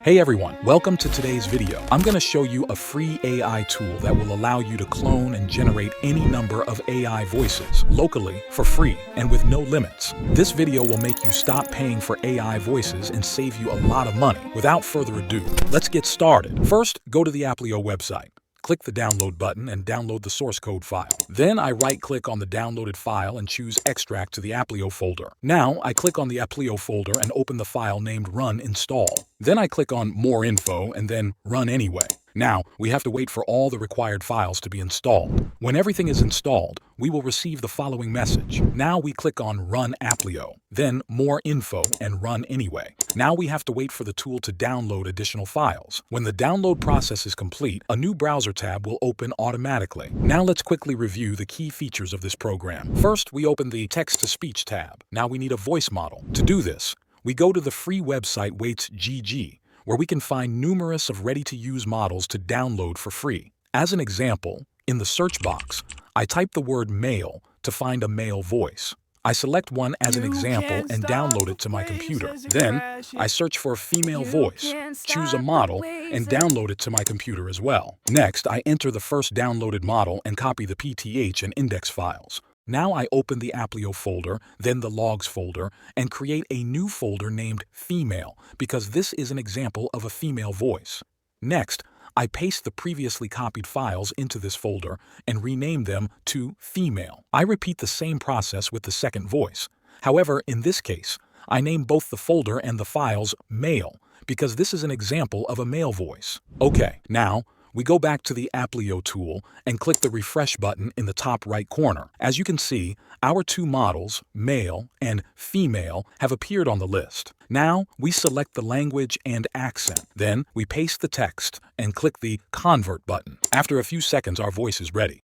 Hey everyone, welcome to today's video. I'm going to show you a free AI tool that will allow you to clone and generate any number of AI voices locally for free and with no limits. This video will make you stop paying for AI voices and save you a lot of money. Without further ado, let's get started. First, go to the Applio website. Click the download button and download the source code file. Then I right-click on the downloaded file and choose Extract to the Applio folder. Now I click on the Applio folder and open the file named Run Install. Then I click on More Info and then Run Anyway. Now, we have to wait for all the required files to be installed. When everything is installed, we will receive the following message. Now we click on Run Applio, then More Info and Run Anyway. Now we have to wait for the tool to download additional files. When the download process is complete, a new browser tab will open automatically. Now let's quickly review the key features of this program. First, we open the Text-to-Speech tab. Now we need a voice model. To do this, we go to the free website Weights.gg, where we can find numerous of ready-to-use models to download for free. As an example, in the search box, I type the word male to find a male voice. I select one as an example and download it to my computer. Then, I search for a female voice, choose a model, and download it to my computer as well. Next, I enter the first downloaded model and copy the PTH and index files. Now I open the Applio folder, then the logs folder, and create a new folder named Female, because this is an example of a female voice. Next, I paste the previously copied files into this folder and rename them to Female. I repeat the same process with the second voice. However, in this case, I name both the folder and the files Male, because this is an example of a male voice. Okay, now, we go back to the Applio tool and click the refresh button in the top right corner. As you can see, our two models, male and female, have appeared on the list. Now, we select the language and accent. Then, we paste the text and click the Convert button. After a few seconds, our voice is ready.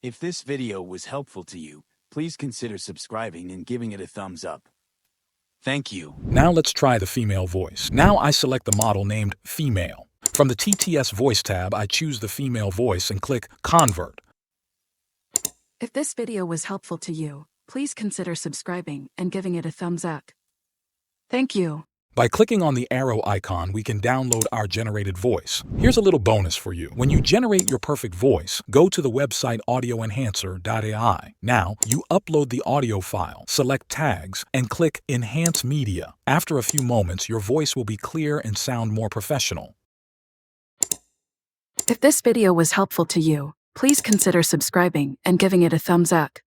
If this video was helpful to you, please consider subscribing and giving it a thumbs up. Thank you. Now let's try the female voice. Now I select the model named Female. From the TTS Voice tab, I choose the female voice and click Convert. If this video was helpful to you, please consider subscribing and giving it a thumbs up. Thank you. By clicking on the arrow icon, we can download our generated voice. Here's a little bonus for you. When you generate your perfect voice, go to the website audioenhancer.ai. Now, you upload the audio file, select tags, and click Enhance Media. After a few moments, your voice will be clear and sound more professional. If this video was helpful to you, please consider subscribing and giving it a thumbs up.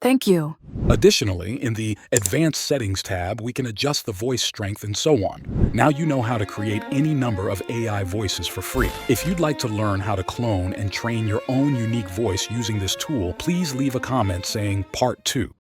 Thank you. Additionally, in the Advanced Settings tab, we can adjust the voice strength and so on. Now you know how to create any number of AI voices for free. If you'd like to learn how to clone and train your own unique voice using this tool, please leave a comment saying Part 2.